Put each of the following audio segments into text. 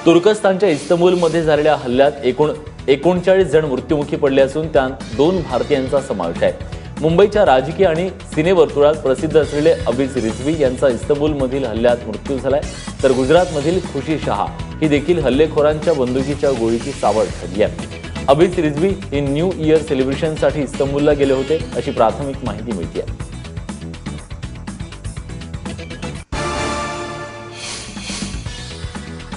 तुर्कस्तानच्या इस्तंबूलमध्ये झालेल्या हल्ल्यात एकूण 39 जण मृत्युमुखी पडले असून त्यात 2 भारतीयांचा समावेश आहे। मुंबईच्या राजकीय आणि सिनेवर्तुळात प्रसिद्ध असलेले अबीज रिझवी यांचा इस्तंबूलमधील हल्ल्यात मृत्यू झालाय, तर गुजरातमधील खुशी शहा ही देखील हल्लेखोरांच्या बंदुकीच्या गोळीची सावट ठरली आहे। अबीज रिझवी हे न्यू इयर सेलिब्रेशनसाठी इस्तंबूलला गेले होते अशी प्राथमिक माहिती मिळते आहे।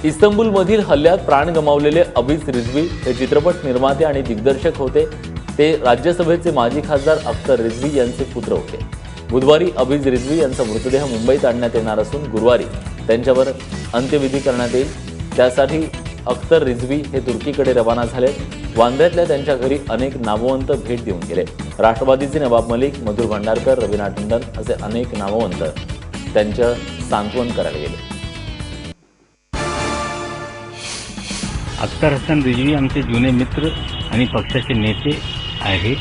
इस्तंबूलमधील हल्ल्यात प्राण गमावलेले अबीज रिझवी हे चित्रपट निर्माते आणि दिग्दर्शक होते। ते राज्यसभेचे माजी खासदार अख्तर रिझवी यांचे पुत्र होते। बुधवारी अबीज रिझवी यांचा मृतदेह मुंबईत आणण्यात येणार असून गुरुवारी त्यांच्यावर अंत्यविधी करण्यात येईल। त्यासाठी अख्तर रिझवी हे तुर्कीकडे रवाना झाले। वांद्र्यातल्या त्यांच्या घरी अनेक नामवंत भेट देऊन गेले। राष्ट्रवादीचे नवाब मलिक, मधुर भंडारकर, रवीना टंडन असे अनेक नामवंत त्यांचं सांत्वन करायला गेले। अख्तर हसन रिझवी आमचे जुने मित्र आणि पक्षाचे नेते आहेत।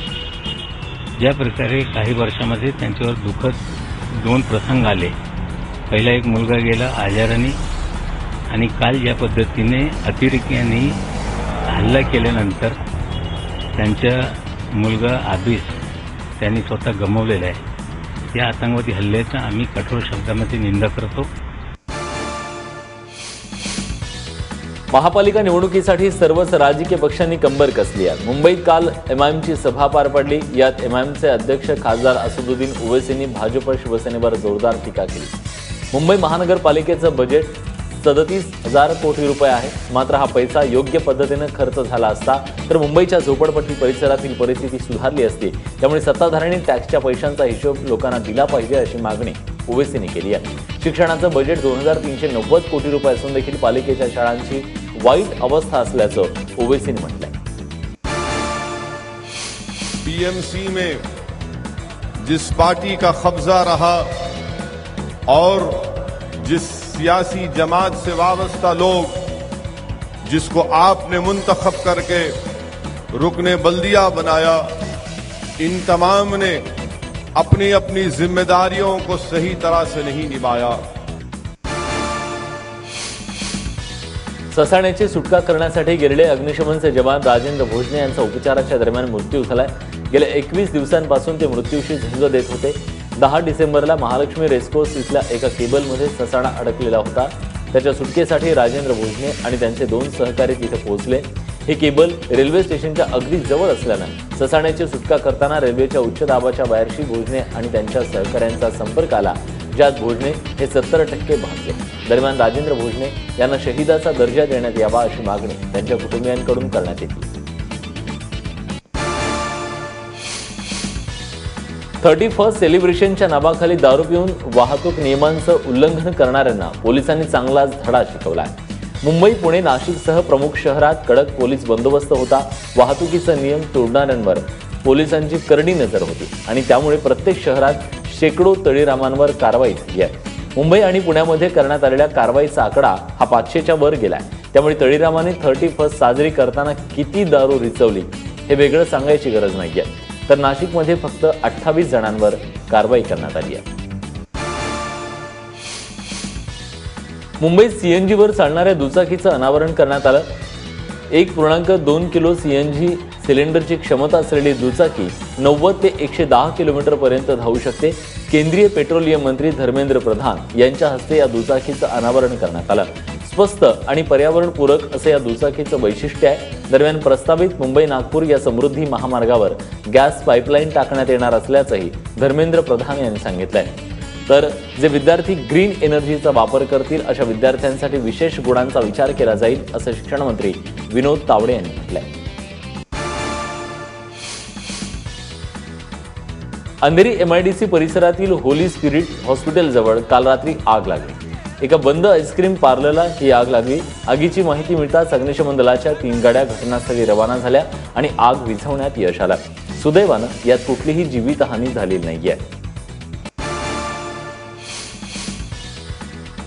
ज्या प्रकारे काही वर्षामध्ये त्यांच्यावर दुःखद 2 प्रसंग आले। पहिला एक मुलगा गेला आजाराने आणि काल ज्या पद्धतीने अतिरेक्यांनी हल्ला केल्यानंतर त्यांचा मुलगा आबिस त्यांनी स्वतः गमावलेला आहे। या आतंकवादी हल्ल्याचा आम्ही कठोर शब्दामध्ये निंदा करतो। महापालिका निवडणुकीसाठी सर्वच राजकीय पक्षांनी कंबर कसली आहे। मुंबईत काल एमआयएमची सभा पार पडली। यात एमआयएमचे अध्यक्ष खासदार असदुद्दीन ओवैसींनी भाजप शिवसेनेवर जोरदार टीका केली। मुंबई महानगरपालिकेचं बजेट 37,000 कोटी रुपये आहे। मात्र हा पैसा योग्य पद्धतीने खर्च झाला असता तर मुंबईच्या झोपडपट्टी परिसरातील परिस्थिती सुधारली असती। त्यामुळे सत्ताधाऱ्यांनी टॅक्सच्या पैशांचा हिशोब लोकांना दिला पाहिजे अशी मागणी ओवैसींनी केली आहे। शिक्षणाचं बजेट 2390 कोटी रुपये असून देखील पालिकेच्या शाळांची वाईट अवस्था असल्याचं ओवैसींनी म्हटलंय। बीएमसी में जिस पार्टी का कब्जा रहा और जिस सियासी जमात से वाबस्ता लोग जिसको आपने मुंतखब करके रुकने बल्दिया बनाया, इन तमाम ने अपनी अपनी जिम्मेदारियों को सही तरह से नहीं निभाया। ससाण्याची सुटका करण्यासाठी गेलेले अग्निशमनचे जवान राजेंद्र भोजने यांचा उपचाराच्या दरम्यान मृत्यू झालाय। गेल्या 21 दिवसांपासून ते मृत्यूशी झुंज देत होते। 10 डिसेंबरला महालक्ष्मी रेसकोर्स इथल्या एका केबलमध्ये ससाणा अडकलेला होता। त्याच्या सुटकेसाठी राजेंद्र भोजने आणि त्यांचे 2 सहकारी तिथे पोहोचले। हे केबल रेल्वे स्टेशनच्या अगदी जवळ असल्यानं ससाण्याची सुटका करताना रेल्वेच्या उच्च दाबाच्या वायरशी भोजने आणि त्यांच्या सहकाऱ्यांचा संपर्क आला, ज्यात भोजने हे 70% भागले। दरम्यान राजेंद्र भोजने यांना शहीदाचा दर्जा देण्यात यावा अशी मागणी त्यांच्या कुटुंबियांकडून करण्यात येते। 31st सेलिब्रेशनच्या नावाखाली दारू पिऊन वाहतूक नियमांचं उल्लंघन करणाऱ्यांना पोलिसांनी चांगलाच धडा शिकवलाय। मुंबई, पुणे, नाशिकसह प्रमुख शहरात कडक पोलीस बंदोबस्त होता। वाहतुकीचे नियम तोडणाऱ्यांवर पोलिसांची करडी नजर होती आणि त्यामुळे प्रत्येक शहरात शेकडो तळीरामांवर कारवाई झाली आहे। मुंबई आणि पुण्यामध्ये करण्यात आलेल्या कारवाईचा आकडा हा 500च्या वर गेलाय। त्यामुळे तळीरामाने 31st साजरी करताना किती दारू रिचवली हे वेगळं सांगायची गरज नाहीये। तर नाशिकमध्ये फक्त 28 जणांवर कारवाई करण्यात आली आहे। मुंबईत सीएनजीवर चालणाऱ्या दुचाकीचं अनावरण करण्यात आलं। 1.2 किलो सीएनजी सिलेंडरची क्षमता असलेली दुचाकी 90 ते 110 किलोमीटर पर्यंत धावू शकते। केंद्रीय पेट्रोलियम मंत्री धर्मेंद्र प्रधान यांच्या हस्ते या दुचाकीचं अनावरण करण्यात आलं। स्वस्त आणि पर्यावरणपूरक असं या दुचाकीचं वैशिष्ट्य आहे। दरम्यान प्रस्तावित मुंबई नागपूर या समृद्धी महामार्गावर गॅस पाईपलाईन टाकण्यात येणार असल्याचंही धर्मेंद्र प्रधान यांनी सांगितलंय। तर जे विद्यार्थी ग्रीन एनर्जीचा वापर करतील अशा विद्यार्थ्यांसाठी विशेष गुणांचा विचार केला जाईल असं शिक्षण मंत्री विनोद तावडे यांनी म्हटलंय। अंधेरी एमआयडीसी परिसरातील होली स्पिरिट हॉस्पिटलजवळ काल रात्री आग लागली। एका बंद आईस्क्रीम पार्लरला ही आग लागली। आगीची माहिती मिळताच अग्निशमन दलाच्या 3 गाड्या घटनास्थळी रवाना झाल्या आणि आग विझवण्यात यश आलं। सुदैवानं यात कुठलीही जीवितहानी झालेली नाहीये।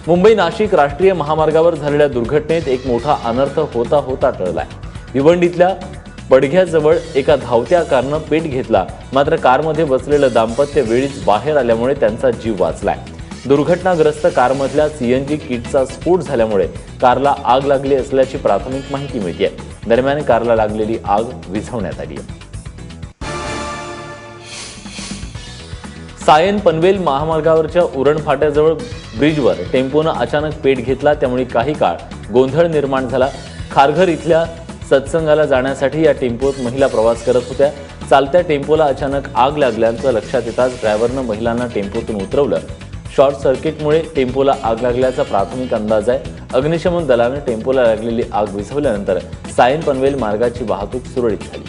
मुंबई नाशिक राष्ट्रीय महामार्गावर झालेल्या दुर्घटनेत एक मोठा अनर्थ होता टळलाय। भिवंडीतल्या पडघ्याजवळ एका धावत्या कारनं पेट घेतला, मात्र कारमध्ये बसलेलं दाम्पत्य वेळीच बाहेर आल्यामुळे त्यांचा जीव वाचलाय। दुर्घटनाग्रस्त कारमधल्या सीएनजी किटचा स्फोट झाल्यामुळे कारला आग लागली असल्याची प्राथमिक माहिती मिळते. दरम्यान कारला लागलेली आग विझवण्यात आली आहे. सायन पनवेल महामार्गावरच्या उरण फाट्याजवळ ब्रिजवर टेम्पोनं अचानक पेट घेतला, त्यामुळे काही काळ गोंधळ निर्माण झाला. खारघर इथल्या सत्संगाला जाण्यासाठी या टेम्पोत महिला प्रवास करत होत्या. चालत्या टेम्पोला अचानक आग लागल्याचं लक्षात येताच ड्रायव्हरनं महिलांना टेम्पोतून उतरवलं. शॉर्ट सर्किटमुळे टेम्पोला आग लागल्याचा प्राथमिक अंदाज आहे. अग्निशमन दलाने टेम्पोला लागलेली आग विझवल्यानंतर सायन पनवेल मार्गाची वाहतूक सुरळीत झाली.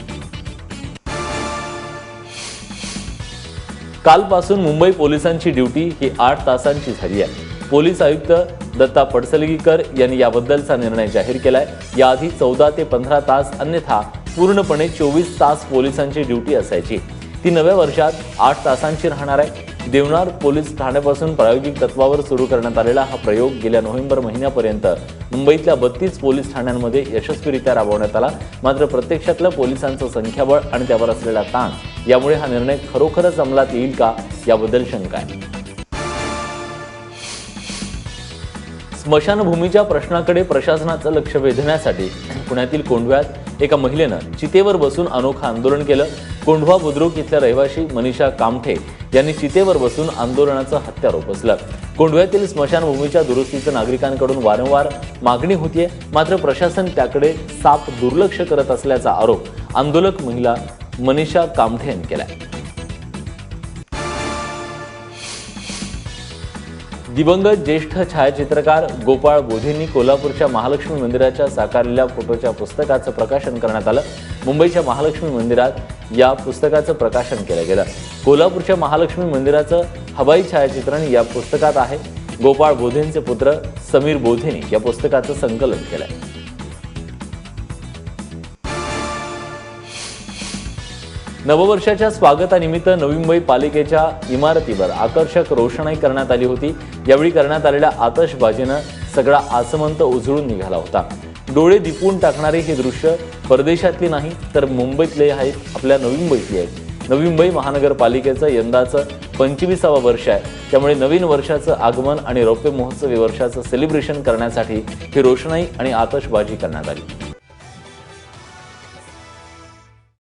कालपासून मुंबई पोलिसांची ड्युटी ही 8 तासांची झाली आहे. पोलीस आयुक्त दत्ता पडसलगीकर यांनी याबद्दलचा निर्णय जाहीर केलाय. याआधी 14 ते 15 तास, अन्यथा पूर्णपणे 24 तास पोलिसांची ड्युटी असायची. ती नव्या वर्षात 8 तासांची राहणार आहे. देवनार पोलीस ठाण्यापासून प्रायोगिक तत्वावर सुरू करण्यात आलेला हा प्रयोग गेल्या नोव्हेंबर महिन्यापर्यंत मुंबईतल्या 32 पोलीस ठाण्यांमध्ये यशस्वीरित्या राबवण्यात आला. मात्र प्रत्यक्षातलं पोलिसांचं संख्याबळ आणि त्यावर असलेला ताण यामुळे हा निर्णय खरोखरच अंमलात येईल का याबद्दल शंका आहे. स्मशानभूमीच्या प्रश्नाकडे प्रशासनाचं लक्ष वेधण्यासाठी पुण्यातील कोंढव्यात एका महिलेनं चितेवर बसून अनोखं आंदोलन केलं. कोंढवा बुद्रुक इथल्या रहिवाशी मनीषा कामठे यांनी चितेवर बसून आंदोलनाचं हत्यार उपसलं. कोंढव्यातील स्मशानभूमीच्या दुरुस्तीचं नागरिकांकडून वारंवार मागणी होतीये, मात्र प्रशासन त्याकडे साफ दुर्लक्ष करत असल्याचा आरोप आंदोलक महिला मनीषा कामठे यांनी केलाय. दिवंगत ज्येष्ठ छायाचित्रकार गोपाळ बोधेंनी कोल्हापूरच्या महालक्ष्मी मंदिराच्या साकारलेल्या फोटोच्या पुस्तकाचं प्रकाशन करण्यात आलं. मुंबईच्या महालक्ष्मी मंदिरात या पुस्तकाचं प्रकाशन केलं गेलं. कोल्हापूरच्या महालक्ष्मी मंदिराचं हवाई छायाचित्रण या पुस्तकात आहे. गोपाळ बोधेंचे पुत्र समीर बोधेंनी या पुस्तकाचं संकलन केलंय. नववर्षाच्या स्वागतानिमित्त नवी मुंबई पालिकेच्या इमारतीवर आकर्षक रोषणाई करण्यात आली होती. यावेळी करण्यात आलेल्या आतषबाजीनं सगळा आसमंत उजळून निघाला होता. डोळे दिपवून टाकणारे हे दृश्य परदेशातली नाही तर मुंबईतले आहेत, आपल्या नवी मुंबईतली आहेत. नवी मुंबई महानगरपालिकेचं यंदाचं 25वं वर्ष आहे. त्यामुळे नवीन वर्षाचं आगमन आणि रौप्य महोत्सवी वर्षाचं सेलिब्रेशन करण्यासाठी ही रोषणाई आणि आतषबाजी करण्यात आली.